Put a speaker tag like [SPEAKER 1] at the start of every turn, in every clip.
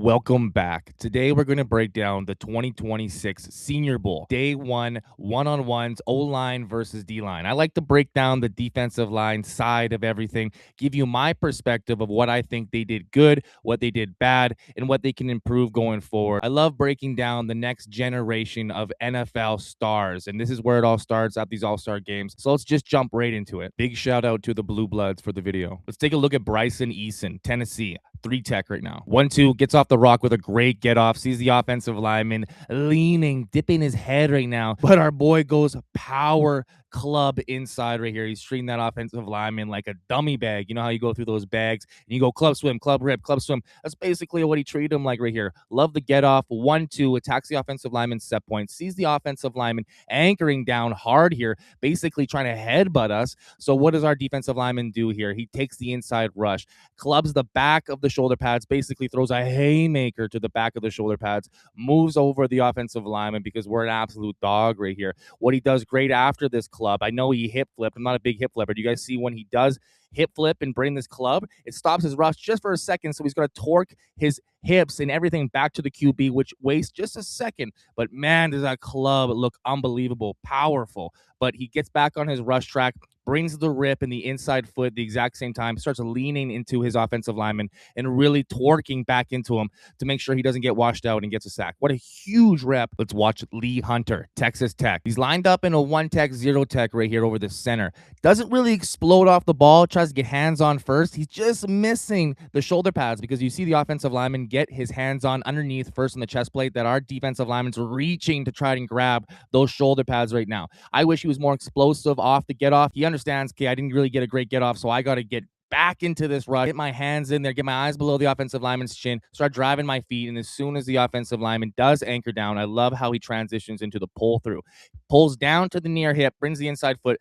[SPEAKER 1] Welcome back. Today we're going to break down the 2026 Senior Bowl. Day one, one-on-ones, O-line versus D-line. I like to break down the defensive line side of everything, give you my perspective of what I think they did good, what they did bad, and what they can improve going forward. I love breaking down the next generation of NFL stars, and this is where it all starts at these all-star games. So let's just jump right into it. Big shout out to the Bluebloods for the video. Let's take a look at Bryson Eason, Tennessee. 3-tech right now. 1-2, gets off the rock with a great get off, sees the offensive lineman leaning, dipping his head right now. But our boy goes power club inside right here. He's treating that offensive lineman like a dummy bag. You know how you go through those bags and you go club swim, club rip, club swim. That's basically what he treated him like right here. Love the get off. 1-2, attacks the offensive lineman set point, sees the offensive lineman anchoring down hard here, basically trying to headbutt us. So what does our defensive lineman do here? He takes the inside rush, clubs the back of the shoulder pads, basically throws a haymaker to the back of the shoulder pads, moves over the offensive lineman because we're an absolute dog right here. What he does great after this club, I know he hip flipped. I'm not a big hip flipper. Do you guys see when he does hip flip and bring this club? It stops his rush just for a second, so he's going to torque his hips and everything back to the QB, which wastes just a second. But man, does that club look unbelievable, powerful. But he gets back on his rush track, brings the rip in the inside foot at the exact same time, starts leaning into his offensive lineman and really torquing back into him to make sure he doesn't get washed out and gets a sack. What a huge rep. Let's watch Lee Hunter, Texas Tech. He's lined up in a 1-tech, 0-tech right here over the center. Doesn't really explode off the ball, tries to get hands on first. He's just missing the shoulder pads because you see the offensive lineman get his hands on underneath first on the chest plate that our defensive lineman's reaching to try and grab those shoulder pads right now. I wish he was more explosive off the get off. He understands, okay, I didn't really get a great get off, so I got to get back into this rush, get my hands in there, get my eyes below the offensive lineman's chin, start driving my feet, and as soon as the offensive lineman does anchor down, I love how he transitions into the pull through. Pulls down to the near hip, brings the inside foot,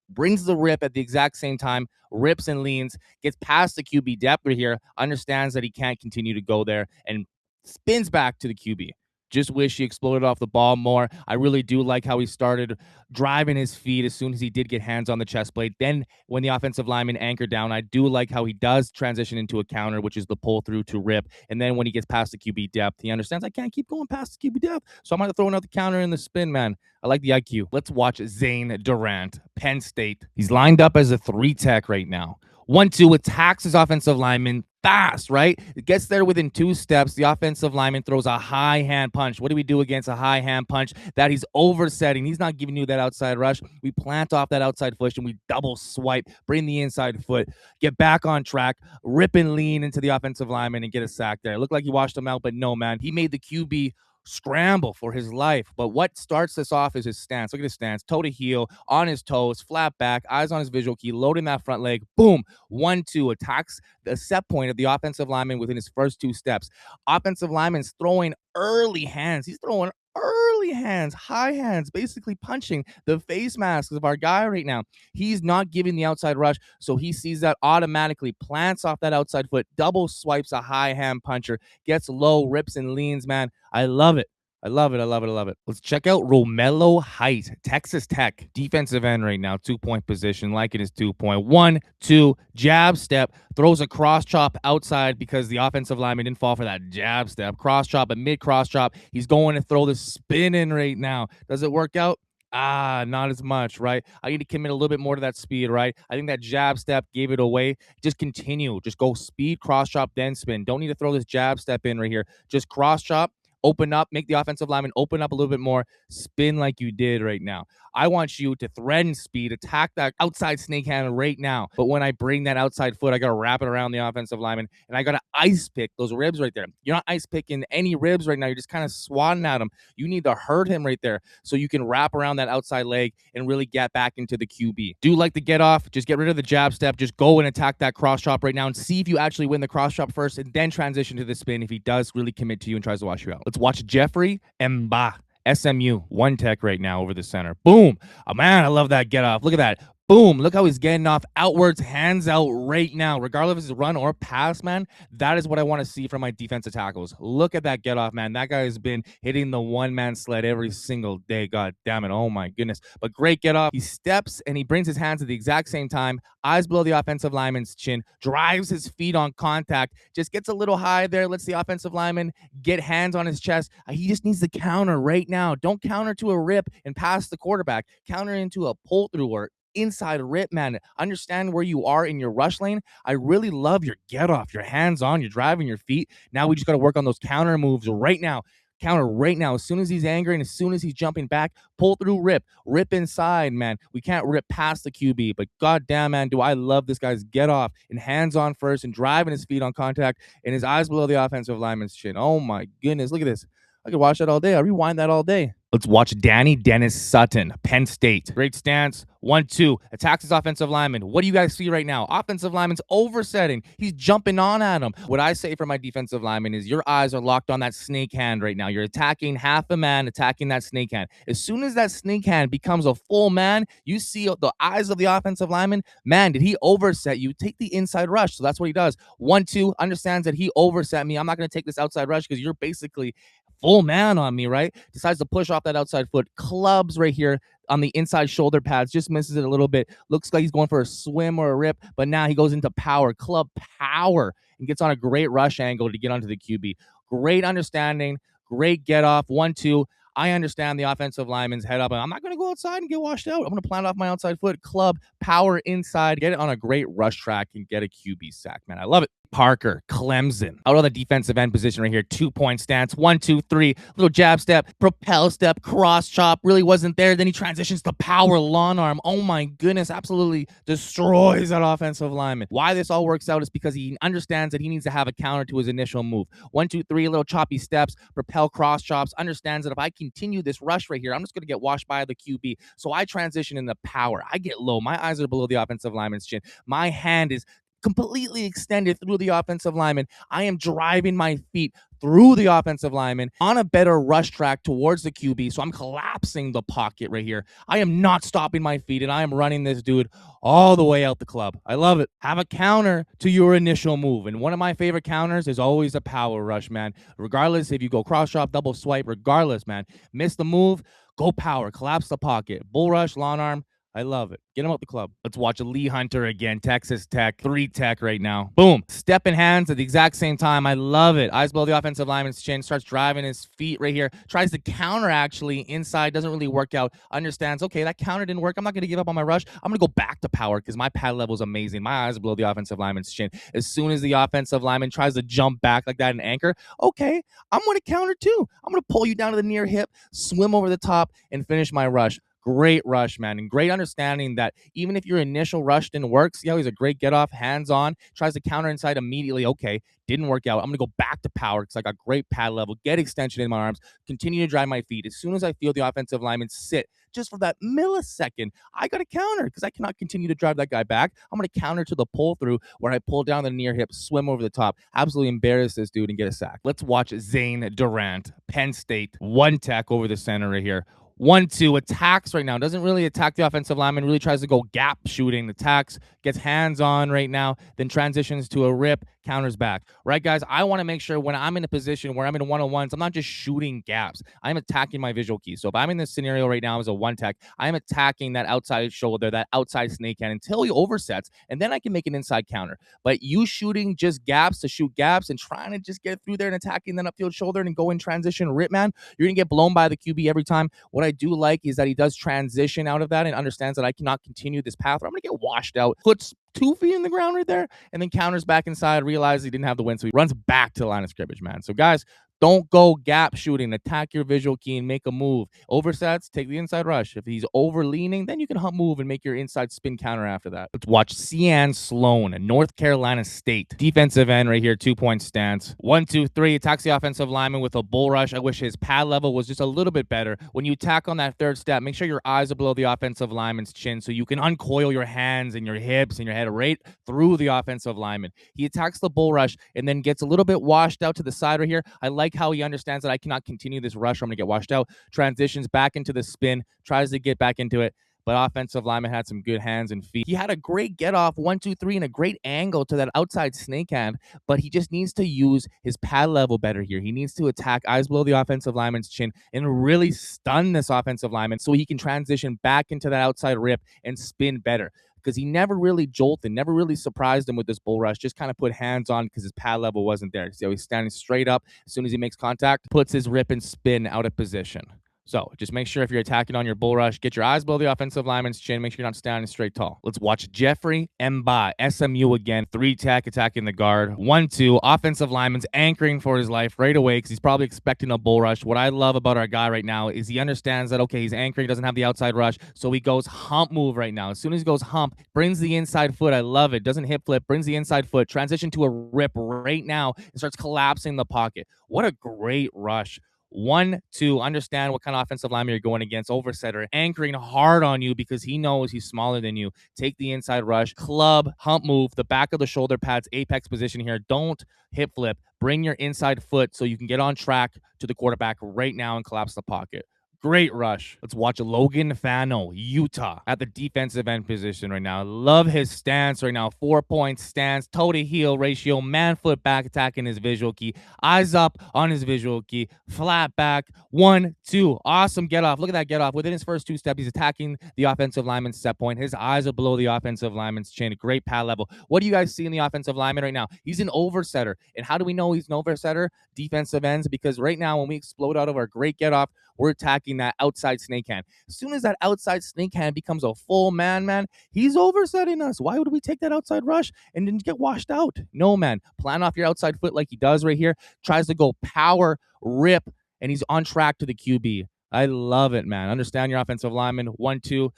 [SPEAKER 1] brings the rip at the exact same time, rips and leans, gets past the QB depth right here, understands that he can't continue to go there, and spins back to the QB. Just wish he exploded off the ball more. I really do like how he started driving his feet as soon as he did get hands on the chest plate. Then when the offensive lineman anchored down, I do like how he does transition into a counter, which is the pull through to rip. And then when he gets past the QB depth, he understands I can't keep going past the QB depth. So I'm going to throw another counter in the spin, man. I like the IQ. Let's watch Zane Durant, Penn State. He's lined up as a 3-tech right now. 1-2, attacks his offensive lineman fast, right? It gets there within 2 steps. The offensive lineman throws a high hand punch. What do we do against a high hand punch? That he's oversetting. He's not giving you that outside rush. We plant off that outside foot and we double swipe, bring the inside foot, get back on track, rip and lean into the offensive lineman and get a sack there. It looked like he washed him out, but no, man. He made the QB scramble for his life. But what starts this off is his stance. Look at his stance, toe to heel, on his toes, flat back, eyes on his visual key, loading that front leg. Boom, 1-2, attacks the set point of the offensive lineman within his first 2 steps. Offensive lineman's throwing early hands. He's throwing early hands, high hands, basically punching the face masks of our guy right now. He's not giving the outside rush, so he sees that, automatically plants off that outside foot, double swipes a high hand puncher, gets low, rips and leans, man. I love it. I love it. I love it. I love it. Let's check out Romello Height, Texas Tech, defensive end right now, 2-point position, like it is 2-point. 1-2, jab step, throws a cross chop outside because the offensive lineman didn't fall for that jab step. Cross chop, a mid cross chop. He's going to throw the spin in right now. Does it work out? Not as much, right? I need to commit a little bit more to that speed, right? I think that jab step gave it away. Just continue. Just go speed, cross chop, then spin. Don't need to throw this jab step in right here. Just cross chop, open up, make the offensive lineman open up a little bit more, spin like you did right now. I want you to threaten speed, attack that outside snake hand right now. But when I bring that outside foot, I got to wrap it around the offensive lineman, and I got to ice pick those ribs right there. You're not ice picking any ribs right now. You're just kind of swatting at him. You need to hurt him right there so you can wrap around that outside leg and really get back into the QB. Do like the get off. Just get rid of the jab step. Just go and attack that cross chop right now and see if you actually win the cross chop first and then transition to the spin if he does really commit to you and tries to wash you out. Let's watch Jeffrey Mba, SMU, 1-tech right now over the center. Boom. Oh, man, I love that get off. Look at that. Boom. Look how he's getting off outwards, hands out right now. Regardless if it's run or pass, man, that is what I want to see from my defensive tackles. Look at that get off, man. That guy has been hitting the one-man sled every single day. God damn it. Oh, my goodness. But great get off. He steps and he brings his hands at the exact same time, eyes below the offensive lineman's chin, drives his feet on contact, just gets a little high there, lets the offensive lineman get hands on his chest. He just needs to counter right now. Don't counter to a rip and pass the quarterback. Counter into a pull-through or inside rip, man. Understand where you are in your rush lane. I really love your get off, your hands on, you're driving your feet. Now we just got to work on those counter moves right now. Counter right now. As soon as he's angry and as soon as he's jumping back, pull through, rip inside, man. We can't rip past the QB, but goddamn, man, do I love this guy's get off and hands on first and driving his feet on contact and his eyes below the offensive lineman's chin. Oh my goodness, look at this. I could watch that all day. I rewind that all day. Let's watch Danny Dennis Sutton, Penn State. Great stance. 1-2. Attacks his offensive lineman. What do you guys see right now? Offensive lineman's oversetting. He's jumping on at him. What I say for my defensive lineman is your eyes are locked on that snake hand right now. You're attacking half a man, attacking that snake hand. As soon as that snake hand becomes a full man, you see the eyes of the offensive lineman. Man, did he overset you? Take the inside rush. So that's what he does. 1-2. Understands that he overset me. I'm not going to take this outside rush because you're basically full man on me, right? Decides to push off that outside foot, clubs right here on the inside shoulder pads, just misses it a little bit. Looks like he's going for a swim or a rip, but now he goes into power, club power, and gets on a great rush angle to get onto the QB. Great understanding, great get off, 1-2. I understand the offensive lineman's head up, and I'm not going to go outside and get washed out. I'm going to plant off my outside foot, club, power inside, get it on a great rush track, and get a QB sack, man. I love it. Parker, Clemson. Out on the defensive end position right here. 2-point stance. 1, 2, 3. Little jab step, propel step, cross chop. Really wasn't there. Then he transitions to power lawn arm. Oh my goodness. Absolutely destroys that offensive lineman. Why this all works out is because he understands that he needs to have a counter to his initial move. 1, 2, 3. Little choppy steps, propel cross chops. Understands that if I continue this rush right here, I'm just going to get washed by the QB. So I transition into power. I get low. My eyes are below the offensive lineman's chin. My hand is completely extended through the offensive lineman. I am driving my feet through the offensive lineman on a better rush track towards the QB. So I'm collapsing the pocket right here. I am not stopping my feet, and I am running this dude all the way out the club. I love it. Have a counter to your initial move. And one of my favorite counters is always a power rush, man. Regardless if you go cross chop, double swipe, regardless, man. Miss the move, go power, collapse the pocket. Bull rush, lawn arm. I love it. Get him out the club. Let's watch Lee Hunter again. Texas Tech. 3 Tech right now. Boom. Step in hands at the exact same time. I love it. Eyes below the offensive lineman's chin. Starts driving his feet right here. Tries to counter actually inside. Doesn't really work out. Understands, okay, that counter didn't work. I'm not going to give up on my rush. I'm going to go back to power because my pad level is amazing. My eyes are below the offensive lineman's chin. As soon as the offensive lineman tries to jump back like that and anchor, okay, I'm going to counter too. I'm going to pull you down to the near hip, swim over the top, and finish my rush. Great rush, man, and great understanding that even if your initial rush didn't work, see how he's a great get off, hands on, tries to counter inside immediately. Okay, didn't work out. I'm going to go back to power because I got great pad level, get extension in my arms, continue to drive my feet. As soon as I feel the offensive lineman sit just for that millisecond, I got to counter because I cannot continue to drive that guy back. I'm going to counter to the pull through where I pull down the near hip, swim over the top, absolutely embarrass this dude and get a sack. Let's watch Zane Durant, Penn State, 1 Tech over the center right here. 1-2 attacks right now. Doesn't really attack the offensive lineman. Really tries to go gap shooting. Attacks, gets hands on right now. Then transitions to a rip, counters back. Right, guys? I want to make sure when I'm in a position where I'm in one-on-ones, I'm not just shooting gaps. I'm attacking my visual key. So if I'm in this scenario right now as a 1 Tech, I'm attacking that outside shoulder, that outside snake hand until he oversets, and then I can make an inside counter. But you shooting just gaps to shoot gaps and trying to just get through there and attacking that upfield shoulder and go in transition rip, man, you're going to get blown by the QB every time. What I do like is that he does transition out of that and understands that I cannot continue this path or I'm going to get washed out. Puts 2 feet in the ground right there and then counters back inside, realizes he didn't have the win, so he runs back to the line of scrimmage, man. So, guys, don't go gap shooting. Attack your visual key and make a move. Oversets, take the inside rush. If he's over leaning, then you can hump move and make your inside spin counter after that. Let's watch Cian Sloan, North Carolina State. Defensive end right here, 2-point stance. 1, 2, 3. Attacks the offensive lineman with a bull rush. I wish his pad level was just a little bit better. When you attack on that third step, make sure your eyes are below the offensive lineman's chin so you can uncoil your hands and your hips and your head right through the offensive lineman. He attacks the bull rush and then gets a little bit washed out to the side right here. I like how he understands that I cannot continue this rush or I'm going to get washed out. Transitions back into the spin, tries to get back into it. but offensive lineman had some good hands and feet. He had a great get off, 1, 2, 3, and a great angle to that outside snake hand, but he just needs to use his pad level better here. He needs to attack eyes below the offensive lineman's chin and really stun this offensive lineman so he can transition back into that outside rip and spin better, because he never really jolted, never really surprised him with this bull rush, just kind of put hands on because his pad level wasn't there. See how he's standing straight up. As soon as he makes contact, puts his rip and spin out of position. So just make sure if you're attacking on your bull rush, get your eyes below the offensive lineman's chin. Make sure you're not standing straight tall. Let's watch Jeffrey Mba, SMU again. 3-tech attacking the guard. 1-2. Offensive lineman's anchoring for his life right away because he's probably expecting a bull rush. What I love about our guy right now is he understands that, okay, he's anchoring, doesn't have the outside rush, so he goes hump move right now. As soon as he goes hump, brings the inside foot. I love it. Doesn't hip flip, brings the inside foot, transition to a rip right now, and starts collapsing the pocket. What a great rush. 1-2, understand what kind of offensive lineman you're going against. Oversetter, anchoring hard on you because he knows he's smaller than you. Take the inside rush, club, hump move, the back of the shoulder pads, apex position here. Don't hip flip. Bring your inside foot so you can get on track to the quarterback right now and collapse the pocket. Great rush. Let's watch Logan Fano, Utah, at the defensive end position right now. Love his stance right now. 4-point stance, toe to heel ratio, man foot back attacking his visual key, eyes up on his visual key, flat back, 1-2. Awesome get off. Look at that get off. Within his first 2 steps, he's attacking the offensive lineman's set point. His eyes are below the offensive lineman's chin. Great pad level. What do you guys see in the offensive lineman right now? He's an oversetter. And how do we know he's an oversetter? Defensive ends, because right now when we explode out of our great get off, we're attacking that outside snake hand. As soon as that outside snake hand becomes a full man, he's oversetting us. Why would we take that outside rush and then get washed out? No, man. Plan off your outside foot like he does right here. Tries to go power, rip, and he's on track to the QB. I love it, man. Understand your offensive lineman. 1-2.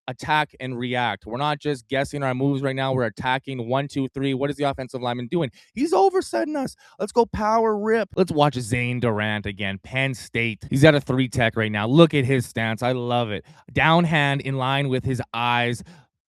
[SPEAKER 1] Attack and react. We're not just guessing our moves right now. We're attacking. 1, 2, 3. What is the offensive lineman doing? He's oversetting us. Let's go power rip. Let's watch Zane Durant again. Penn State. He's at a 3-tech right now. Look at his stance. I love it. Down hand in line with his eyes.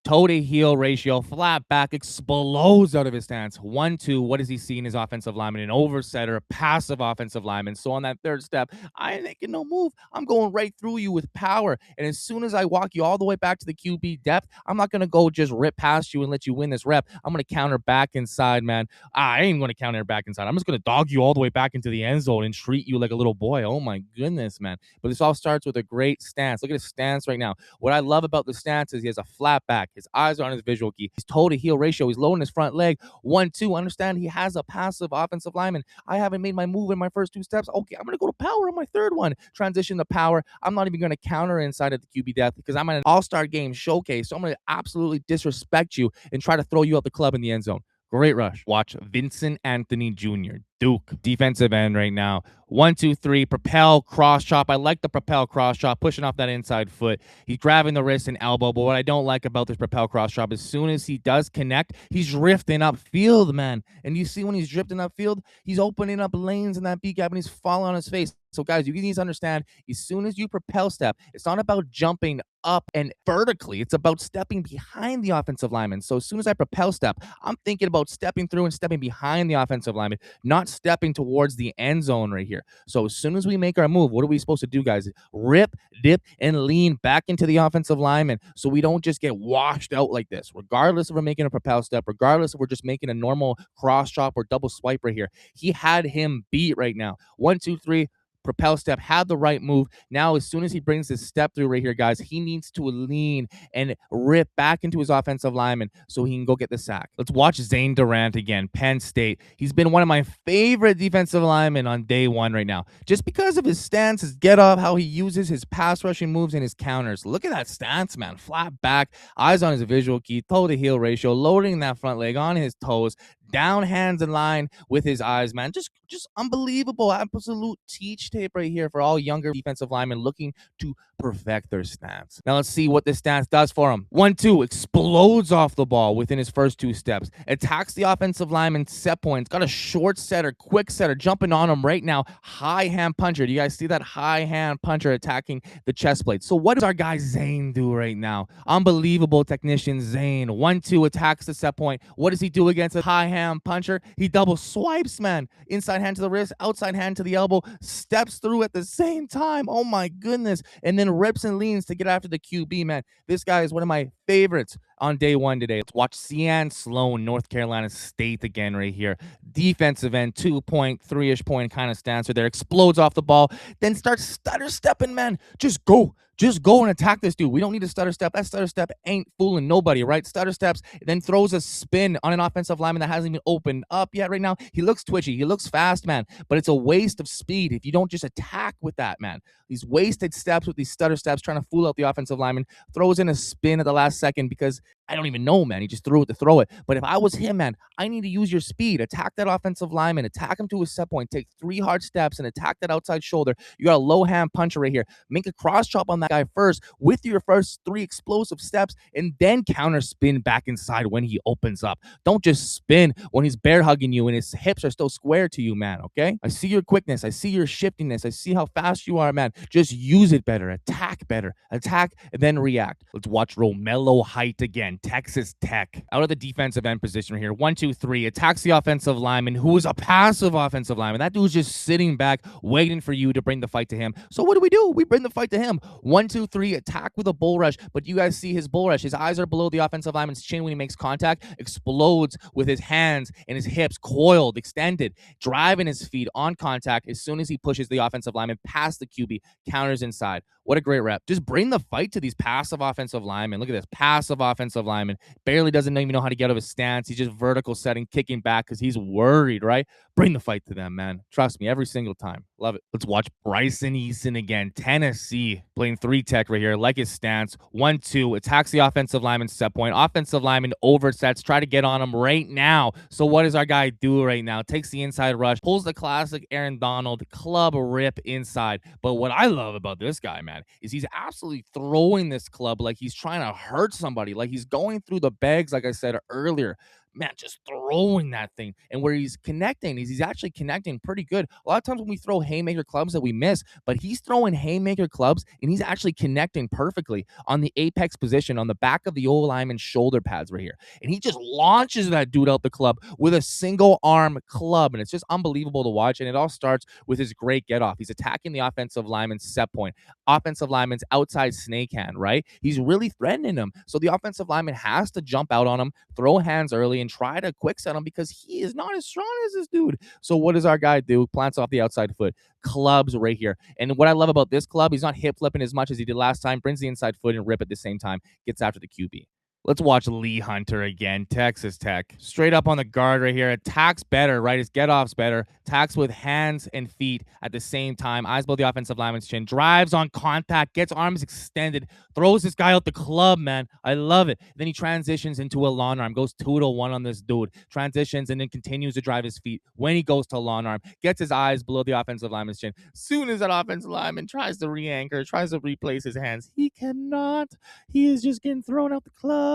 [SPEAKER 1] Toe to heel ratio, flat back, explodes out of his stance. 1-2. What does he see in his offensive lineman? An oversetter, passive offensive lineman. So on that third step, I ain't making no move. I'm going right through you with power. And as soon as I walk you all the way back to the QB depth, I'm not going to go just rip past you and let you win this rep. I'm going to counter back inside, man. I ain't going to counter back inside. I'm just going to dog you all the way back into the end zone and treat you like a little boy. Oh, my goodness, man. But this all starts with a great stance. Look at his stance right now. What I love about the stance is he has a flat back. His eyes are on his visual key. His toe to heel ratio. He's lowering his front leg. 1-2. Understand he has a passive offensive lineman. I haven't made my move in my first 2 steps. Okay, I'm going to go to power on my third one. Transition to power. I'm not even going to counter inside of the QB depth because I'm at an all-star game showcase. So I'm going to absolutely disrespect you and try to throw you out the club in the end zone. Great rush. Watch Vincent Anthony Jr., Duke, defensive end right now. 1, 2, 3, propel, cross chop. I like the propel cross chop, pushing off that inside foot. He's grabbing the wrist and elbow, but what I don't like about this propel cross chop, as soon as he does connect, he's drifting upfield, man. And you see when he's drifting upfield, he's opening up lanes in that B gap and he's falling on his face. So, guys, you need to understand, as soon as you propel step, it's not about jumping up and vertically. It's about stepping behind the offensive lineman. So as soon as I propel step, I'm thinking about stepping through and stepping behind the offensive lineman, not stepping towards the end zone right here. So as soon as we make our move, what are we supposed to do, guys? Rip, dip, and lean back into the offensive lineman so we don't just get washed out like this. Regardless if we're making a propel step, regardless if we're just making a normal cross chop or double swipe right here, he had him beat right now. 1, 2, 3. Propel step, had the right move. Now, as soon as he brings his step through right here, guys, he needs to lean and rip back into his offensive lineman so he can go get the sack. Let's watch Zane Durant again, Penn State. He's been one of my favorite defensive linemen on day one right now, just because of his stance, his get up, how he uses his pass rushing moves and his counters. Look at that stance, man. Flat back, eyes on his visual key, toe to heel ratio, loading that front leg on his toes, down hands in line with his eyes, man. Just unbelievable. Absolute teach tape right here for all younger defensive linemen looking to perfect their stance. Now let's see what this stance does for him. 1, 2, explodes off the ball within his first 2 steps. Attacks the offensive lineman set points. Got a short setter, quick setter, jumping on him right now. High hand puncher. Do you guys see that high hand puncher attacking the chest plate? So what does our guy Zane do right now? Unbelievable technician Zane. 1, 2, attacks the set point. What does he do against a high hand ham puncher. He double swipes, man. Inside hand to the wrist, outside hand to the elbow, steps through at the same time. Oh my goodness. And then rips and leans to get after the QB, man. This guy is one of my favorites on day one today. Let's watch Cian Sloan, North Carolina State again right here. Defensive end, 2.3-ish point kind of stance right there. Explodes off the ball, then starts stutter stepping, man. Just go. Just go and attack this dude. We don't need to stutter step. That stutter step ain't fooling nobody, right? Stutter steps, then throws a spin on an offensive lineman that hasn't even opened up yet right now. He looks twitchy. He looks fast, man, but it's a waste of speed if you don't just attack with that, man. These wasted steps with these stutter steps trying to fool out the offensive lineman, throws in a spin at the last second because I don't even know, man. He just threw it to throw it. But if I was him, man, I need to use your speed. Attack that offensive lineman. Attack him to a set point. Take 3 hard steps and attack that outside shoulder. You got a low hand puncher right here. Make a cross chop on that guy first with your first 3 explosive steps and then counter spin back inside when he opens up. Don't just spin when he's bear hugging you and his hips are still square to you, man, okay? I see your quickness. I see your shiftiness. I see how fast you are, man. Just use it better. Attack better. Attack and then react. Let's watch Romello Height again. Texas Tech. Out of the defensive end position right here. 1, 2, 3. Attacks the offensive lineman, who is a passive offensive lineman. That dude's just sitting back, waiting for you to bring the fight to him. So what do? We bring the fight to him. 1, 2, 3. Attack with a bull rush. But you guys see his bull rush. His eyes are below the offensive lineman's chin when he makes contact. Explodes with his hands and his hips coiled, extended, driving his feet on contact as soon as he pushes the offensive lineman past the QB, counters inside. What a great rep. Just bring the fight to these passive offensive linemen. Look at this. Passive offensive lineman. Barely doesn't even know how to get out of his stance. He's just vertical setting, kicking back because he's worried, right? Bring the fight to them, man. Trust me, every single time. Love it. Let's watch Bryson Eason again. Tennessee. Playing 3 tech right here. Like his stance. 1, 2. Attacks the offensive lineman set point. Offensive lineman oversets. Try to get on him right now. So what does our guy do right now? Takes the inside rush. Pulls the classic Aaron Donald club rip inside. But what I love about this guy, man, is he's absolutely throwing this club like he's trying to hurt somebody, like he's going through the bags, like I said earlier. Man, just throwing that thing. And where he's connecting is he's actually connecting pretty good. A lot of times when we throw haymaker clubs that we miss, but he's throwing haymaker clubs and he's actually connecting perfectly on the apex position on the back of the old lineman's shoulder pads right here. And he just launches that dude out the club with a single arm club. And it's just unbelievable to watch. And it all starts with his great get off. He's attacking the offensive lineman's set point, offensive lineman's outside snake hand, right? He's really threatening him. So the offensive lineman has to jump out on him, throw hands early, and try to quick set him because he is not as strong as this dude. So what does our guy do? Plants off the outside foot. Clubs right here. And what I love about this club, he's not hip flipping as much as he did last time. Brings the inside foot and rip at the same time. Gets after the QB. Let's watch Lee Hunter again. Texas Tech. Straight up on the guard right here. Attacks better, right? His get-off's better. Attacks with hands and feet at the same time. Eyes below the offensive lineman's chin. Drives on contact. Gets arms extended. Throws this guy out the club, man. I love it. Then he transitions into a long arm. Goes 2-1 on this dude. Transitions and then continues to drive his feet when he goes to long arm. Gets his eyes below the offensive lineman's chin. Soon as that offensive lineman tries to re-anchor, tries to replace his hands, he cannot. He is just getting thrown out the club.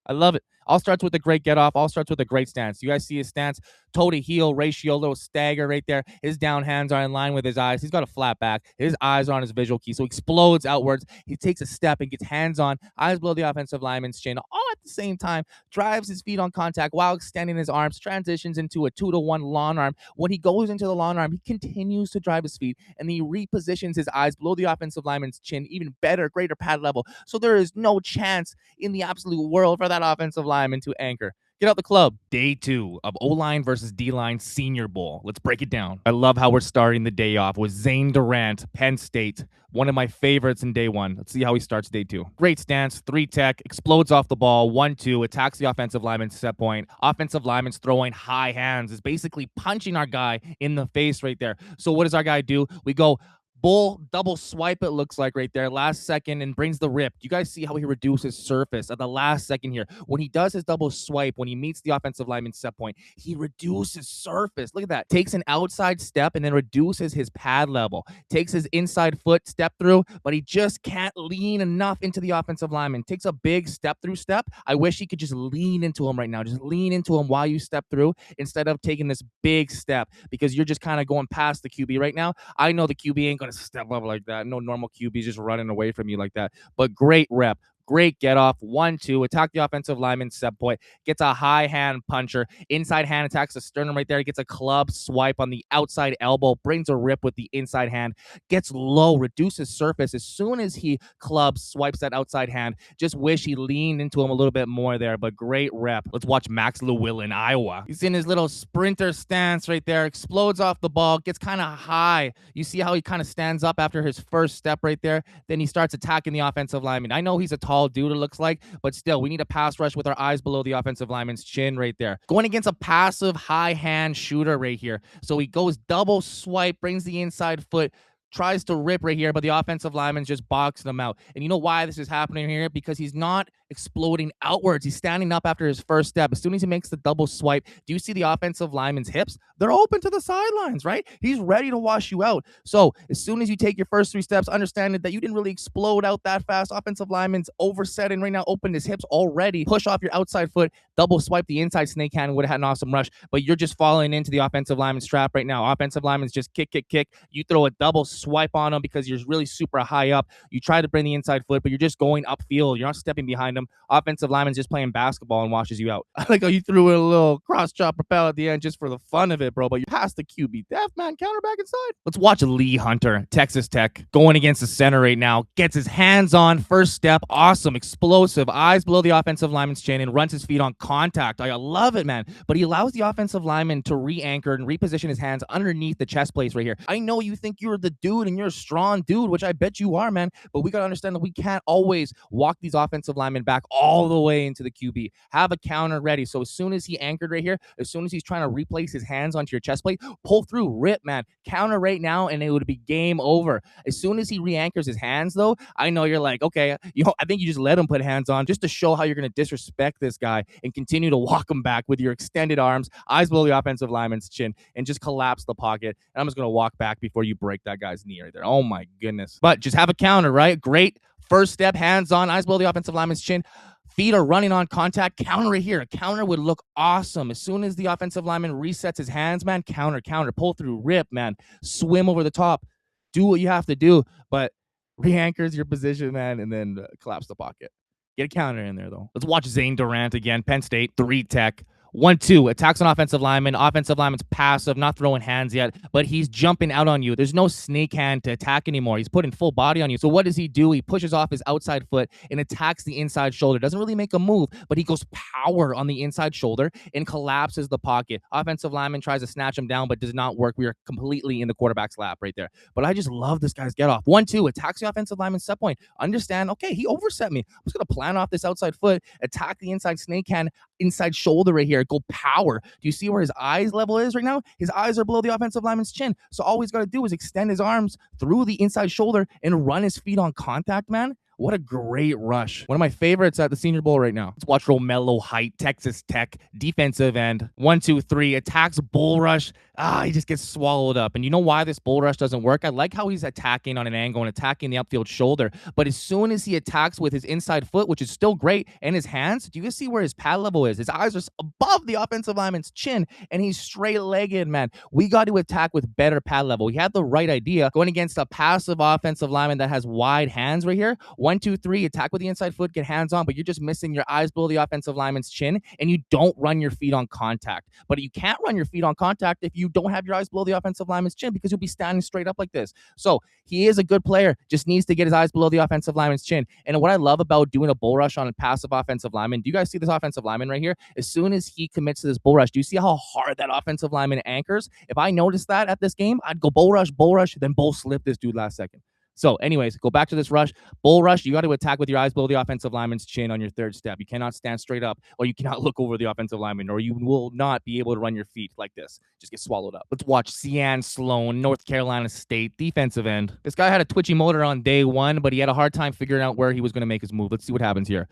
[SPEAKER 1] I love it. All starts with a great get off. All starts with a great stance. You guys see his stance, toe to heel ratio, little stagger right there. His down hands are in line with his eyes. He's got a flat back. His eyes are on his visual key. So he explodes outwards. He takes a step and gets hands on, eyes below the offensive lineman's chin, all at the same time. Drives his feet on contact while extending his arms. Transitions into a 2-1 long arm. When he goes into the long arm, he continues to drive his feet and he repositions his eyes below the offensive lineman's chin, even better, greater pad level. So there is no chance in the absolute world for that offensive lineman to anchor. Get out the club. Day 2 of O-line versus D-line Senior Bowl. Let's break it down. I love how we're starting the day off with Zane Durant, Penn State. One of my favorites in day 1. Let's see how he starts day 2. Great stance, 3 tech, explodes off the ball, 1-2, attacks the offensive lineman's set point. Offensive lineman's throwing high hands, is basically punching our guy in the face right there. So what does our guy do? We go bull double swipe, it looks like right there, last second, and brings the rip. You guys see how he reduces surface at the last second here. When he does his double swipe, when he meets the offensive lineman's set point, he reduces surface. Look at that. Takes an outside step and then reduces his pad level. Takes his inside foot step through, but he just can't lean enough into the offensive lineman. Takes a big step through step. I wish he could just lean into him right now. Just lean into him while you step through instead of taking this big step because you're just kind of going past the QB right now. I know the QB ain't going to step up like that. No normal QB just running away from you like that. But great rep. Great get off. 1-2. Attack the offensive lineman set point. Gets a high hand puncher. Inside hand attacks the sternum right there. He gets a club swipe on the outside elbow. Brings a rip with the inside hand. Gets low. Reduces surface. As soon as he clubs, swipes that outside hand. Just wish he leaned into him a little bit more there, but great rep. Let's watch Max Lewil in Iowa. He's in his little sprinter stance right there. Explodes off the ball. Gets kind of high. You see how he kind of stands up after his first step right there. Then he starts attacking the offensive lineman. I know he's a tall dude, it looks like, but still, we need a pass rush with our eyes below the offensive lineman's chin right there. Going against a passive high hand shooter right here. So he goes double swipe, brings the inside foot, tries to rip right here, but the offensive lineman's just boxing him out. And you know why this is happening here? Because he's not exploding outwards. He's standing up after his first step. As soon as he makes the double swipe, do you see the offensive lineman's hips? They're open to the sidelines, right? He's ready to wash you out. So as soon as you take your first 3 steps, understand that you didn't really explode out that fast. Offensive lineman's oversetting right now, opened his hips already. Push off your outside foot, double swipe the inside snake hand, would have had an awesome rush, but you're just falling into the offensive lineman's trap right now. Offensive lineman's just kick, kick, kick. You throw a double swipe on him because you're really super high up. You try to bring the inside foot, but you're just going upfield. You're not stepping behind him. Offensive lineman's just playing basketball and washes you out. I like how you threw in a little cross chop propel at the end just for the fun of it, bro, but you passed the QB def, man. Counter back inside. Let's watch Lee Hunter, Texas Tech, going against the center right now. Gets his hands on, first step, awesome, explosive, eyes below the offensive lineman's chin and runs his feet on contact. I love it, man. But he allows the offensive lineman to re-anchor and reposition his hands underneath the chest plates right here. I know you think you're the dude and you're a strong dude, which I bet you are, man, but we got to understand that we can't always walk these offensive linemen back all the way into the QB. Have a counter ready. So as soon as he anchored right here, as soon as he's trying to replace his hands onto your chest plate, pull through, rip, man. Counter right now, and it would be game over. As soon as he re-anchors his hands, though, I know you're like, okay, I think you just let him put hands on just to show how you're going to disrespect this guy and continue to walk him back with your extended arms, eyes below the offensive lineman's chin, and just collapse the pocket. And I'm just going to walk back before you break that guy's knee right there. Oh, my goodness. But just have a counter, right? Great first step, hands on, eyes below the offensive lineman's chin. Feet are running on contact. Counter right here. A counter would look awesome. As soon as the offensive lineman resets his hands, man, counter, pull through, rip, man. Swim over the top. Do what you have to do, but re-anchors your position, man, and then collapse the pocket. Get a counter in there, though. Let's watch Zane Durant again. Penn State, 3 Tech. 1-2, attacks on offensive lineman. Offensive lineman's passive, not throwing hands yet, but he's jumping out on you. There's no snake hand to attack anymore. He's putting full body on you. So what does he do? He pushes off his outside foot and attacks the inside shoulder. Doesn't really make a move, but he goes power on the inside shoulder and collapses the pocket. Offensive lineman tries to snatch him down, but does not work. We are completely in the quarterback's lap right there. But I just love this guy's get off. 1-2, attacks the offensive lineman set point. Understand, okay, he overset me. I'm just going to plan off this outside foot, attack the inside snake hand, inside shoulder right here, go power. Do you see where his eyes level is right now? His eyes are below the offensive lineman's chin. So all he's got to do is extend his arms through the inside shoulder and run his feet on contact, man. What a great rush. One of my favorites at the Senior Bowl right now. Let's watch Romello Height, Texas Tech, defensive end. 1-2-3, attacks bull rush. He just gets swallowed up. And you know why this bull rush doesn't work? I like how he's attacking on an angle and attacking the upfield shoulder. But as soon as he attacks with his inside foot, which is still great, and his hands, do you guys see where his pad level is? His eyes are above the offensive lineman's chin, and he's straight-legged, man. We got to attack with better pad level. He had the right idea going against a passive offensive lineman that has wide hands right here. 1-2-3, attack with the inside foot, get hands on, but you're just missing your eyes below the offensive lineman's chin, and you don't run your feet on contact. But you can't run your feet on contact if you don't have your eyes below the offensive lineman's chin, because you'll be standing straight up like this. So he is a good player, just needs to get his eyes below the offensive lineman's chin. And what I love about doing a bull rush on a passive offensive lineman, do you guys see this offensive lineman right here? As soon as he commits to this bull rush, do you see how hard that offensive lineman anchors? If I noticed that at this game, I'd go bull rush, then bull slip this dude last second. So anyways, go back to this rush. Bull rush, you got to attack with your eyes below the offensive lineman's chin on your third step. You cannot stand straight up, or you cannot look over the offensive lineman, or you will not be able to run your feet like this. Just get swallowed up. Let's watch Cian Sloan, North Carolina State, defensive end. This guy had a twitchy motor on day one, but he had a hard time figuring out where he was going to make his move. Let's see what happens here.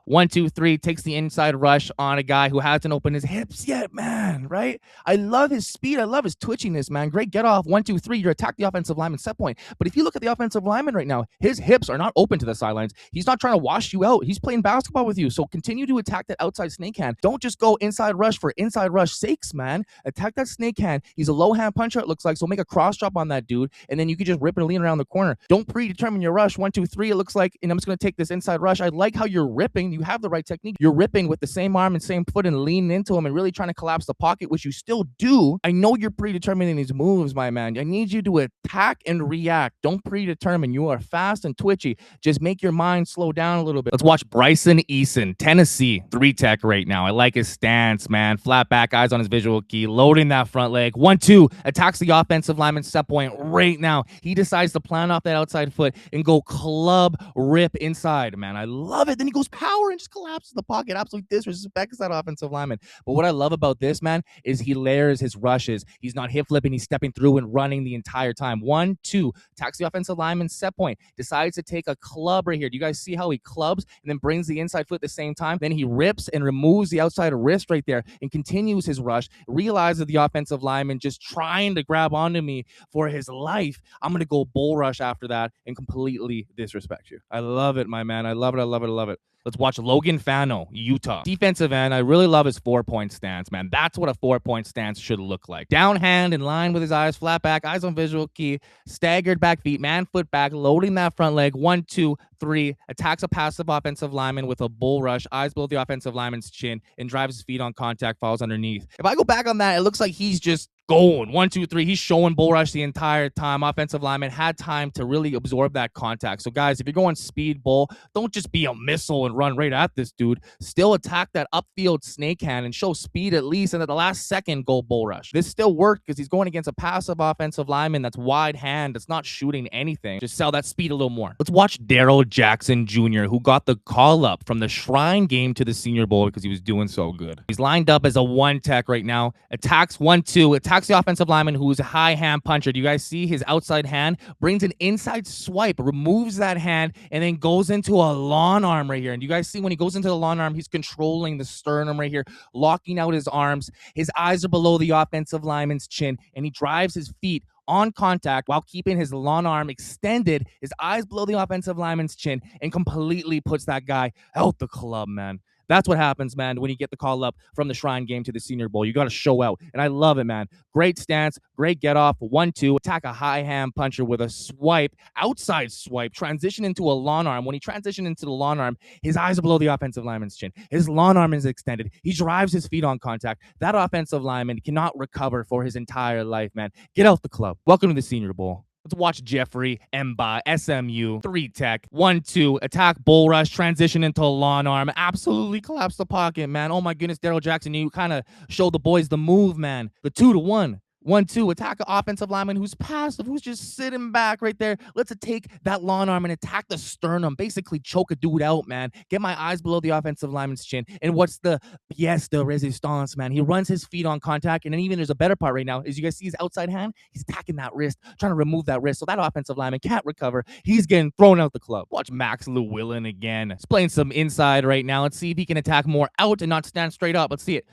[SPEAKER 1] 1, 2, 3, takes the inside rush on a guy who hasn't opened his hips yet, man, right? I love his speed. I love his twitchiness, man. Great get off. 1, 2, 3. You're attack the offensive lineman set point. But if you look at the offensive lineman right now, his hips are not open to the sidelines. He's not trying to wash you out. He's playing basketball with you. So continue to attack that outside snake hand. Don't just go inside rush for inside rush sakes, man. Attack that snake hand. He's a low hand puncher, it looks like. So make a cross drop on that dude, and then you can just rip and lean around the corner. Don't predetermine your rush. 1, 2, 3. It looks like, and I'm just going to take this inside rush. I like how you're ripping. You have the right technique. You're ripping with the same arm and same foot and leaning into him and really trying to collapse the pocket, which you still do. I know you're predetermining these moves, my man. I need you to attack and react. Don't predetermine. You are fast and twitchy. Just make your mind slow down a little bit. Let's watch Bryson Eason, Tennessee, 3-tech right now. I like his stance, man. Flat back, eyes on his visual key, loading that front leg. 1, 2, attacks the offensive lineman set point right now. He decides to plant off that outside foot and go club rip inside, man. I love it. Then he goes power and just collapses the pocket. Absolutely disrespects that offensive lineman. But what I love about this, man, is he layers his rushes. He's not hip flipping. He's stepping through and running the entire time. 1, 2, attacks the offensive lineman set point. Decides to take a club right here. Do you guys see how he clubs and then brings the inside foot at the same time? Then he rips and removes the outside wrist right there and continues his rush. Realizes the offensive lineman just trying to grab onto me for his life. I'm going to go bull rush after that and completely disrespect you. I love it, my man. I love it. I love it. I love it. Let's watch Logan Fano, Utah. Defensive end, I really love his 4-point stance, man. That's what a 4-point stance should look like. Down hand in line with his eyes, flat back, eyes on visual key, staggered back feet, man foot back, loading that front leg. 1, 2, 3, attacks a passive offensive lineman with a bull rush, eyes below the offensive lineman's chin, and drives his feet on contact, falls underneath. If I go back on that, it looks like he's just going 1, 2, 3. He's showing bull rush the entire time. Offensive lineman had time to really absorb that contact. So guys, if you're going speed bull, don't just be a missile and run right at this dude. Still attack that upfield snake hand and show speed at least, and at the last second go bull rush. This still worked because he's going against a passive offensive lineman that's wide hand, that's not shooting anything. Just sell that speed a little more. Let's watch Daryl Jackson Jr., who got the call up from the Shrine game to the Senior Bowl because he was doing so good. He's lined up as a 1-tech right now. Attacks 1, 2, attacks the offensive lineman who's a high hand puncher. Do you guys see his outside hand? Brings an inside swipe, removes that hand, and then goes into a long arm right here. And you guys see when he goes into the long arm, he's controlling the sternum right here, locking out his arms. His eyes are below the offensive lineman's chin, and he drives his feet on contact while keeping his long arm extended, his eyes below the offensive lineman's chin, and completely puts that guy out the club, man. That's what happens, man, when you get the call up from the Shrine game to the Senior Bowl. You got to show out, and I love it, man. Great stance, great get off. 1, 2, attack a high hand puncher with a swipe, outside swipe, transition into a long arm. When he transitioned into the long arm, his eyes are below the offensive lineman's chin. His long arm is extended. He drives his feet on contact. That offensive lineman cannot recover for his entire life, man. Get out the club. Welcome to the Senior Bowl. Let's watch Jeffrey Mba, SMU, 3-tech, 1, 2, attack, bull rush, transition into a long arm, absolutely collapse the pocket, man. Oh my goodness, Daryl Jackson, you kind of showed the boys the move, man. The 2 to 1. 1, 2, attack an offensive lineman who's passive, who's just sitting back right there. Let's take that long arm and attack the sternum. Basically choke a dude out, man. Get my eyes below the offensive lineman's chin. And what's the pièce de résistance, man? He runs his feet on contact. And then even there's a better part right now. Is you guys see his outside hand? He's attacking that wrist, trying to remove that wrist. So that offensive lineman can't recover. He's getting thrown out the club. Watch Max Llewellyn again. He's playing some inside right now. Let's see if he can attack more out and not stand straight up. Let's see it.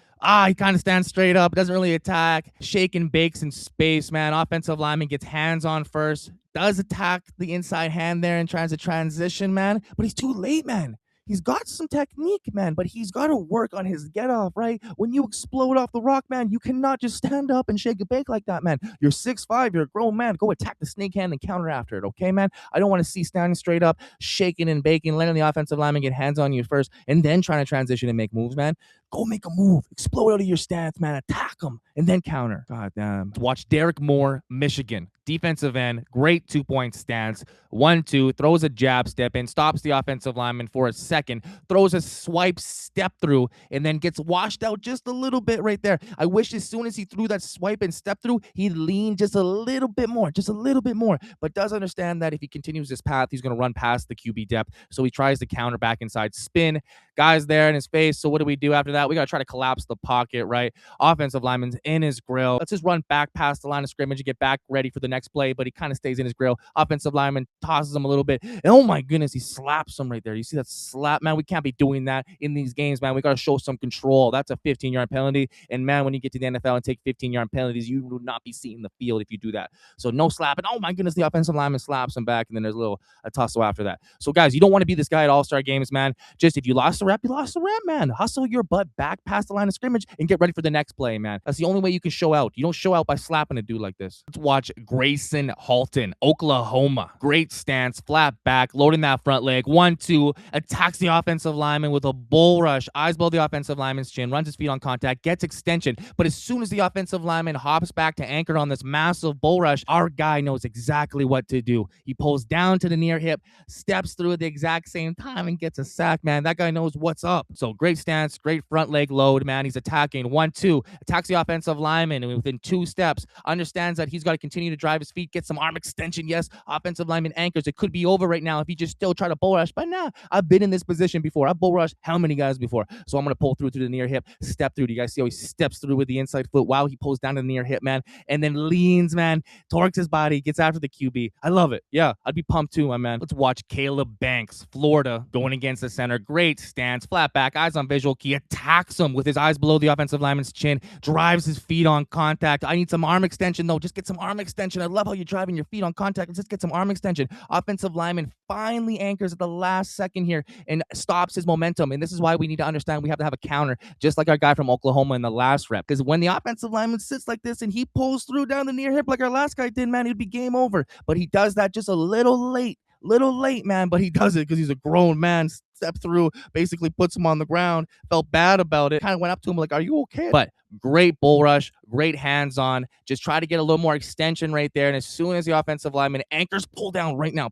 [SPEAKER 1] He kind of stands straight up, doesn't really attack. Shake and bakes in space, man. Offensive lineman gets hands on first. Does attack the inside hand there and tries to transition, man. But he's too late, man. He's got some technique, man, but he's got to work on his get off, right? When you explode off the rock, man, you cannot just stand up and shake and bake like that, man. You're 6'5", you're a grown man. Go attack the snake hand and counter after it, okay, man? I don't want to see standing straight up, shaking and baking, letting the offensive lineman get hands on you first, and then trying to transition and make moves, man. Go make a move. Explode out of your stance, man. Attack him and then counter. God damn. Watch Derek Moore, Michigan. Defensive end, great 2-point stance. 1, 2, throws a jab step in, stops the offensive lineman for a second, throws a swipe step through, and then gets washed out just a little bit right there. I wish as soon as he threw that swipe and step through, he'd lean just a little bit more, but does understand that if he continues this path, he's going to run past the QB depth. So he tries to counter back inside spin. Guys there in his face. So what do we do after that? that. We got to try to collapse the pocket, right? Offensive lineman's in his grill. Let's just run back past the line of scrimmage and get back ready for the next play, but he kind of stays in his grill. Offensive lineman tosses him a little bit. And oh my goodness, he slaps him right there. You see that slap, man? We can't be doing that in these games, man. We got to show some control. That's a 15-yard penalty. And man, when you get to the NFL and take 15-yard penalties, you will not be seeing the field if you do that. So no slapping. Oh my goodness, the offensive lineman slaps him back, and then there's a tussle after that. So guys, you don't want to be this guy at all-star games, man. Just if you lost the rep, you lost the rep, man. Hustle your butt back past the line of scrimmage and get ready for the next play, man. That's the only way you can show out. You don't show out by slapping a dude like this. Let's watch Grayson Halton, Oklahoma. Great stance, flat back, loading that front leg. 1-2, attacks the offensive lineman with a bull rush. Eyes below the offensive lineman's chin, runs his feet on contact, gets extension. But as soon as the offensive lineman hops back to anchor on this massive bull rush, our guy knows exactly what to do. He pulls down to the near hip, steps through at the exact same time, and gets a sack, man. That guy knows what's up. So great stance, great front leg load, man. He's attacking. 1-2, attacks the offensive lineman, and within 2 steps, understands that he's got to continue to drive his feet, get some arm extension. Yes, offensive lineman anchors. It could be over right now if he just still try to bull rush. But nah, I've been in this position before. I've bull rushed how many guys before? So I'm going to pull through to the near hip, step through. Do you guys see how he steps through with the inside foot? Wow, he pulls down to the near hip, man, and then leans, man, torques his body, gets after the QB. I love it. Yeah, I'd be pumped too, my man. Let's watch Caleb Banks, Florida, going against the center. Great stance, flat back, eyes on visual key, attacks him with his eyes below the offensive lineman's chin, drives his feet on contact. I need some arm extension, though. Just get some arm extension. I love how you're driving your feet on contact. Let's just get some arm extension. Offensive lineman finally anchors at the last second here and stops his momentum. And this is why we need to understand we have to have a counter, just like our guy from Oklahoma in the last rep. Because when the offensive lineman sits like this and he pulls through down the near hip like our last guy did, man, it'd be game over. But he does that just a little late, man, but he does it because he's a grown man. Step through, basically puts him on the ground, felt bad about it, kind of went up to him like, are you okay? But great bull rush, great hands-on, just try to get a little more extension right there. And as soon as the offensive lineman anchors, pull down right now.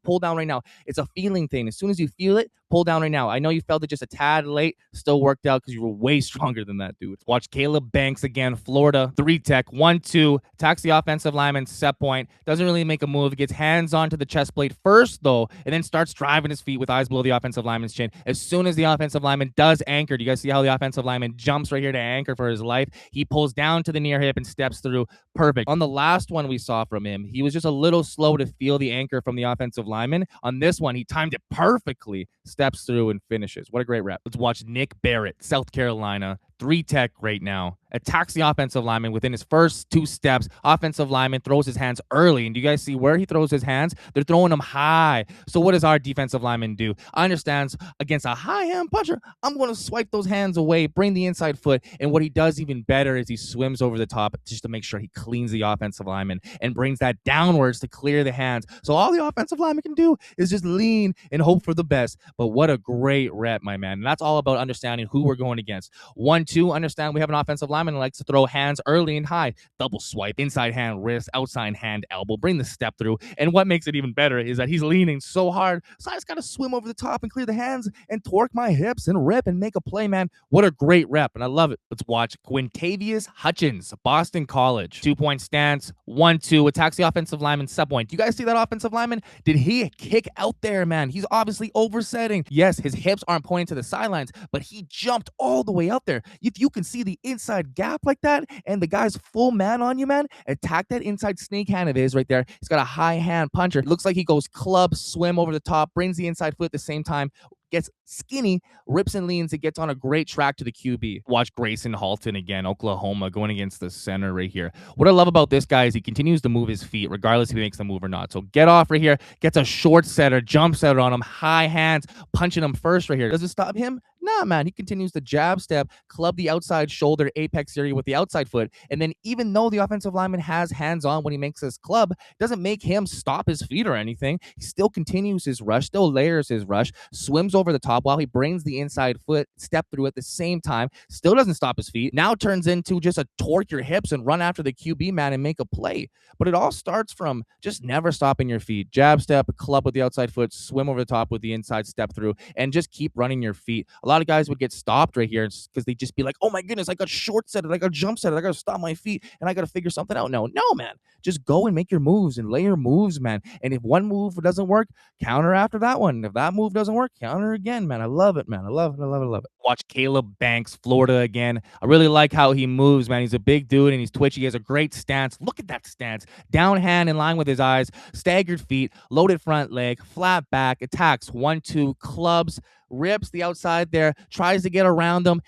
[SPEAKER 1] It's a feeling thing. As soon as you feel it, pull down right now. I know you felt it just a tad late, still worked out because you were way stronger than that, dude. Watch Caleb Banks again, Florida, 3-tech, 1-2, attacks the offensive lineman, set point, doesn't really make a move, gets hands onto the chest plate first, though, and then starts driving his feet with eyes below the offensive lineman's chin. As soon as the offensive lineman does anchor, do you guys see how the offensive lineman jumps right here to anchor for his life? He pulls down to the near hip and steps through. Perfect. On the last one we saw from him, he was just a little slow to feel the anchor from the offensive lineman. On this one, he timed it perfectly, steps through and finishes. What a great rep. Let's watch Nick Barrett, South Carolina, 3-tech right now, attacks the offensive lineman within his first 2 steps. Offensive lineman throws his hands early. And do you guys see where he throws his hands? They're throwing them high. So what does our defensive lineman do? Understands against a high hand puncher, I'm going to swipe those hands away, bring the inside foot. And what he does even better is he swims over the top just to make sure he cleans the offensive lineman and brings that downwards to clear the hands. So all the offensive lineman can do is just lean and hope for the best. But what a great rep, my man. And that's all about understanding who we're going against. 1-2, understand we have an offensive lineman who likes to throw hands early and high. Double swipe, inside hand wrist, outside hand elbow, bring the step through. And what makes it even better is that he's leaning so hard, so I just got to swim over the top and clear the hands and torque my hips and rip and make a play, man. What a great rep, and I love it. Let's watch Quintavious Hutchins, Boston College. 2-point stance, 1-2, attacks the offensive lineman, set point. You guys see that offensive lineman? Did he kick out there, man? He's obviously oversetting. Yes, his hips aren't pointing to the sidelines, but he jumped all the way out there. If you can see the inside gap like that and the guy's full man on you, man, attack that inside snake hand of his right there. He's got a high hand puncher. It looks like he goes club, swim over the top, brings the inside foot at the same time, gets skinny, rips and leans, it gets on a great track to the QB. Watch Grayson Halton again, Oklahoma, going against the center right here. What I love about this guy is he continues to move his feet, regardless if he makes the move or not. So get off right here, gets a short setter, jump setter on him, high hands, punching him first right here. Does it stop him? Nah, man. He continues to jab step, club the outside shoulder, apex area with the outside foot. And then even though the offensive lineman has hands on when he makes his club, doesn't make him stop his feet or anything. He still continues his rush, still layers his rush, swims over the top while he brings the inside foot, step through at the same time, still doesn't stop his feet. Now turns into just a torque your hips and run after the QB, man, and make a play. But it all starts from just never stopping your feet. Jab step, club with the outside foot, swim over the top with the inside step through, and just keep running your feet. A lot of guys would get stopped right here because they'd just be like, oh my goodness, I got short set it, I got jump set it, I got to stop my feet, and I got to figure something out. No, man. Just go and make your moves and lay your moves, man. And if one move doesn't work, counter after that one. If that move doesn't work, counter again, man. I love it, man. I love it. I love it. I love it. Watch Caleb Banks, Florida again. I really like how he moves, man. He's a big dude and he's twitchy. He has a great stance. Look at that stance. Down hand in line with his eyes, staggered feet, loaded front leg, flat back, attacks 1-2, clubs, rips the outside there, tries to get around them.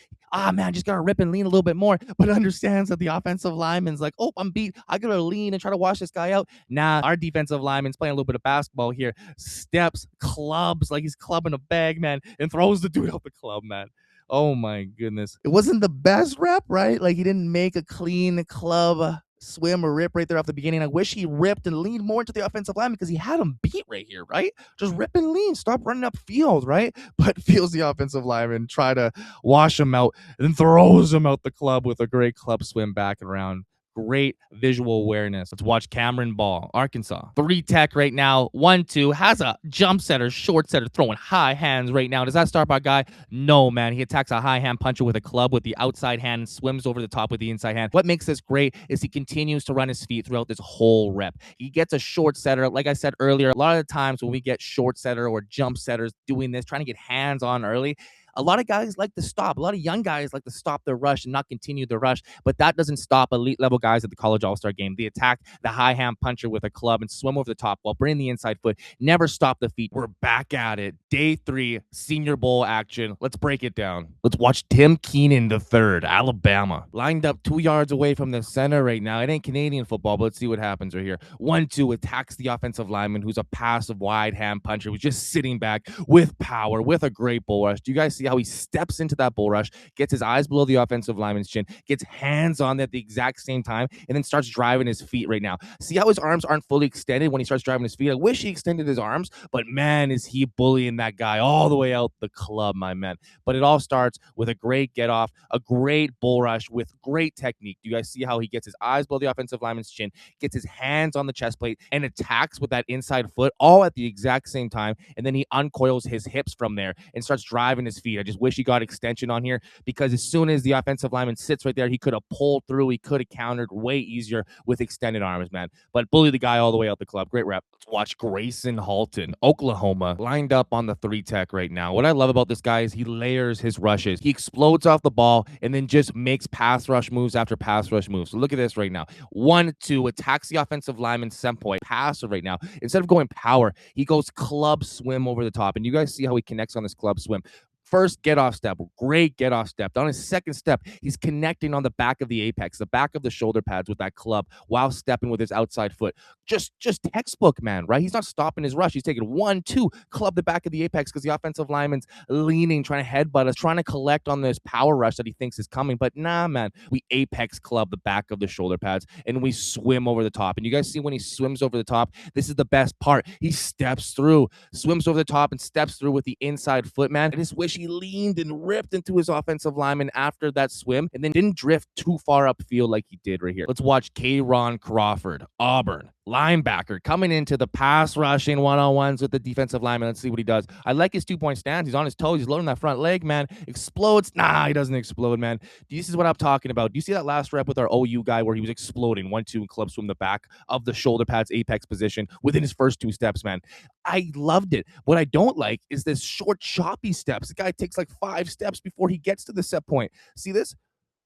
[SPEAKER 1] Man, just gotta rip and lean a little bit more, but understands that the offensive lineman's like, oh, I'm beat. I gotta lean and try to wash this guy out. Nah, our defensive lineman's playing a little bit of basketball here. Steps, clubs, like he's clubbing a bag, man, and throws the dude out the club, man. Oh my goodness. It wasn't the best rep, right? Like he didn't make a clean club swim or rip right there off the beginning. I wish he ripped and leaned more into the offensive line because he had him beat right here, right? Just rip and lean. Stop running up field, right? But feels the offensive lineman, try to wash him out, and then throws him out the club with a great club swim back and around. Great visual awareness. Let's watch Cameron Ball, Arkansas. 3 tech right now. 1-2. Has a jump setter, short setter, throwing high hands right now. Does that start our guy? No, man. He attacks a high hand puncher with a club with the outside hand and swims over the top with the inside hand. What makes this great is he continues to run his feet throughout this whole rep. He gets a short setter. Like I said earlier, a lot of the times when we get short setter or jump setters doing this, trying to get hands on early, a lot of guys like to stop. A lot of young guys like to stop their rush and not continue the rush, but that doesn't stop elite level guys at the college all-star game. They attack the high hand puncher with a club and swim over the top while bringing the inside foot. Never stop the feet. We're back at it. Day 3, Senior Bowl action. Let's break it down. Let's watch Tim Keenan III, Alabama. Lined up 2 yards away from the center right now. It ain't Canadian football, but let's see what happens right here. 1-2 attacks the offensive lineman, who's a passive wide hand puncher, who's just sitting back with power, with a great bull rush. Do you guys see how he steps into that bull rush, gets his eyes below the offensive lineman's chin, gets hands on at the exact same time, and then starts driving his feet right now? See how his arms aren't fully extended when he starts driving his feet? I wish he extended his arms, but man, is he bullying that guy all the way out the club, my man. But it all starts with a great get off, a great bull rush with great technique. Do you guys see how he gets his eyes below the offensive lineman's chin, gets his hands on the chest plate, and attacks with that inside foot all at the exact same time, and then he uncoils his hips from there and starts driving his feet. I just wish he got extension on here, because as soon as the offensive lineman sits right there, he could have pulled through. He could have countered way easier with extended arms, man. But bully the guy all the way out the club. Great rep. Let's watch Grayson Halton, Oklahoma, lined up on the 3 tech right now. What I love about this guy is he layers his rushes. He explodes off the ball and then just makes pass rush moves after pass rush moves. So look at this right now. 1-2 attacks the offensive lineman, Sempoy, passer right now. Instead of going power, he goes club swim over the top. And you guys see how he connects on this club swim. First get off step, great get off step. On his second step, he's connecting on the back of the apex, the back of the shoulder pads with that club while stepping with his outside foot. Just textbook, man, right? He's not stopping his rush. He's taking 1-2, club the back of the apex because the offensive lineman's leaning, trying to headbutt us, trying to collect on this power rush that he thinks is coming. But nah, man, we apex club the back of the shoulder pads and we swim over the top. And you guys see when he swims over the top, this is the best part. He steps through, swims over the top and steps through with the inside foot, man. I just wish he leaned and ripped into his offensive lineman after that swim and then didn't drift too far upfield like he did right here. Let's watch K-Ron Crawford, Auburn, linebacker, coming into the pass rushing one-on-ones with the defensive lineman. Let's see what he does. I like his 2-point stance. He's on his toes. He's loading that front leg, man. Explodes. Nah, he doesn't explode, man. This is what I'm talking about. Do you see that last rep with our OU guy where he was exploding 1-2 and club swim the back of the shoulder pads apex position within his first 2 steps, man? I loved it. What I don't like is this short, choppy steps. The guy takes like 5 steps before he gets to the set point. See this?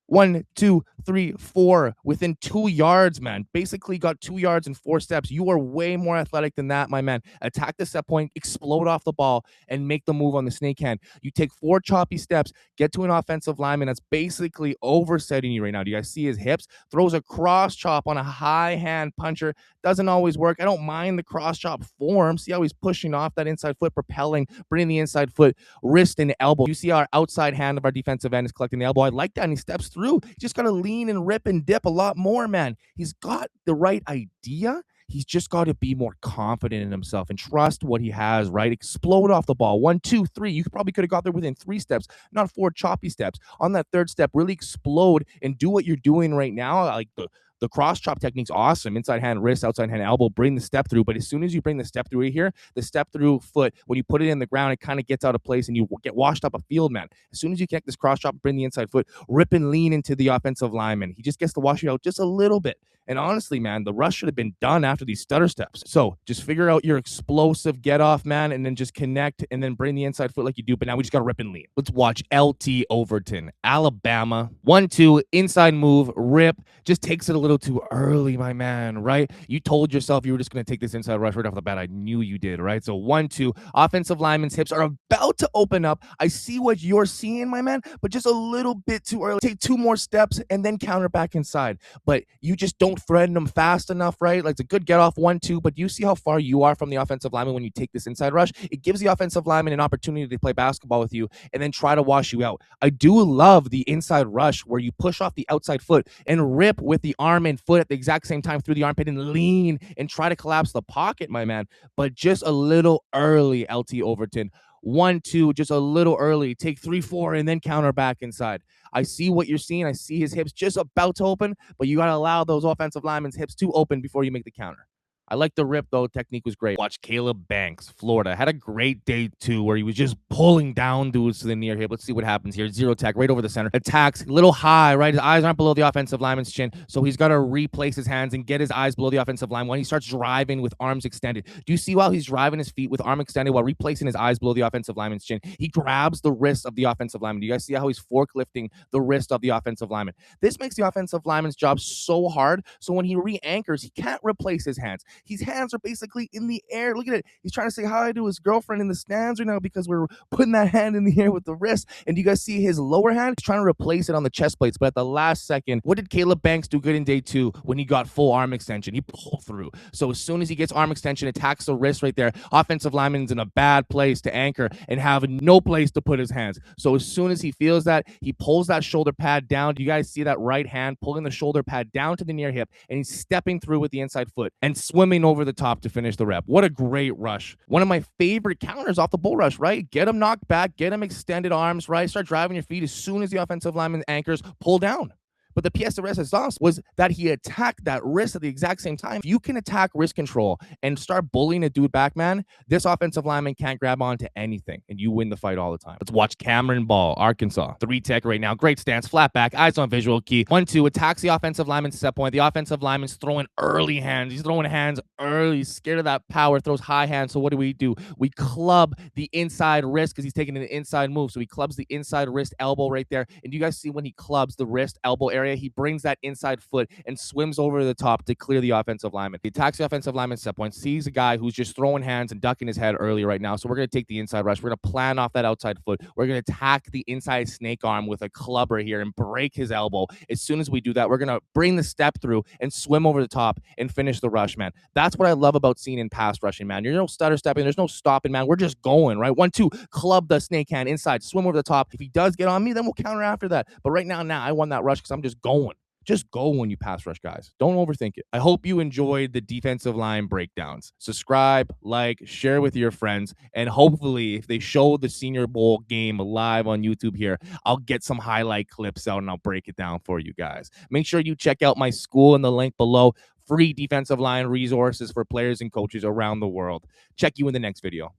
[SPEAKER 1] 1, 2, 3, 4 within 2 yards, man. Basically got 2 yards and 4 steps. You are way more athletic than that, my man. Attack the set point, explode off the ball, and make the move on the snake hand. You take 4 choppy steps, get to an offensive lineman that's basically oversetting you right now. Do you guys see his hips? Throws a cross chop on a high hand puncher. Doesn't always work. I don't mind the cross chop form. See how he's pushing off that inside foot, propelling, bringing the inside foot, wrist and elbow. You see our outside hand of our defensive end is collecting the elbow. I like that, and he steps through. You just got to lean and rip and dip a lot more, man. He's got the right idea. He's just got to be more confident in himself and trust what he has, right? Explode off the ball. 1, 2, 3. You probably could have got there within 3 steps, not 4 choppy steps. On that 3rd step, really explode and do what you're doing right now, like the The cross chop technique's awesome. Inside hand wrist, outside hand elbow, bring the step through. But as soon as you bring the step through right here, the step through foot, when you put it in the ground, it kind of gets out of place and you get washed up a field, man. As soon as you connect this cross chop, bring the inside foot, rip and lean into the offensive lineman. He just gets to wash you out just a little bit. And honestly, man, the rush should have been done after these stutter steps. So just figure out your explosive get off, man, and then just connect and then bring the inside foot like you do. But now we just got to rip and lean. Let's watch LT Overton, Alabama. 1-2, inside move, rip. Just takes it a little too early, my man, right? You told yourself you were just going to take this inside rush right off the bat. I knew you did, right? So 1-2, offensive lineman's hips are about to open up. I see what you're seeing, my man, but just a little bit too early. Take 2 more steps and then counter back inside. But you just don't threaten them fast enough, right? Like it's a good get off 1-2, but you see how far you are from the offensive lineman when you take this inside rush. It gives the offensive lineman an opportunity to play basketball with you and then try to wash you out. I do love the inside rush where you push off the outside foot and rip with the arm and foot at the exact same time through the armpit and lean and try to collapse the pocket, my man. But just a little early, LT Overton. 1-2, just a little early. Take 3-4 and then counter back inside. I see what you're seeing. I see his hips just about to open, but you got to allow those offensive linemen's hips to open before you make the counter. I like the rip, though. Technique was great. Watch Caleb Banks, Florida. Had a great day, too, where he was just pulling down dudes to the near hip. Let's see what happens here. Zero tech, right over the center. Attacks, a little high, right? His eyes aren't below the offensive lineman's chin, so he's got to replace his hands and get his eyes below the offensive line when he starts driving with arms extended. Do you see while he's driving his feet with arm extended while replacing his eyes below the offensive lineman's chin, he grabs the wrist of the offensive lineman. Do you guys see how he's forklifting the wrist of the offensive lineman? This makes the offensive lineman's job so hard, so when he re-anchors, he can't replace his hands. His hands are basically in the air. Look at it. He's trying to say hi to his girlfriend in the stands right now because we're putting that hand in the air with the wrist. And do you guys see his lower hand? He's trying to replace it on the chest plates. But at the last second, what did Caleb Banks do good in day 2 when he got full arm extension? He pulled through. So as soon as he gets arm extension, attacks the wrist right there, offensive lineman's in a bad place to anchor and have no place to put his hands. So as soon as he feels that, he pulls that shoulder pad down. Do you guys see that right hand pulling the shoulder pad down to the near hip, and he's stepping through with the inside foot and swimming over the top to finish the rep. What a great rush. One of my favorite counters off the bull rush, right? Get him knocked back, get him extended arms, right? Start driving your feet as soon as the offensive lineman anchors, pull down. But the pièce de résistance was that he attacked that wrist at the exact same time. If you can attack wrist control and start bullying a dude back, man, this offensive lineman can't grab onto anything, and you win the fight all the time. Let's watch Cameron Ball, Arkansas. 3 tech right now. Great stance, flat back, eyes on visual key. 1-2, attacks the offensive lineman's set point. The offensive lineman's throwing early hands. He's throwing hands early. He's scared of that power, throws high hands. So what do? We club the inside wrist because he's taking an inside move. So he clubs the inside wrist elbow right there. And do you guys see when he clubs the wrist elbow area? He brings that inside foot and swims over the top to clear the offensive lineman. He attacks the offensive lineman set point, sees a guy who's just throwing hands and ducking his head early right now. So we're going to take the inside rush. We're going to plan off that outside foot. We're going to attack the inside snake arm with a clubber here and break his elbow. As soon as we do that, we're going to bring the step through and swim over the top and finish the rush, man. That's what I love about seeing in pass rushing, man. There's no stutter stepping. There's no stopping, man. We're just going, right? 1-2, club the snake hand inside, swim over the top. If he does get on me, then we'll counter after that. But right now, I won that rush because I'm just going. Just go when you pass rush, guys. Don't overthink it. I hope you enjoyed the defensive line breakdowns. Subscribe, like, share with your friends, and hopefully if they show the Senior Bowl game live on YouTube here, I'll get some highlight clips out and I'll break it down for you guys. Make sure you check out my school in the link below. Free defensive line resources for players and coaches around the world. Check you in the next video.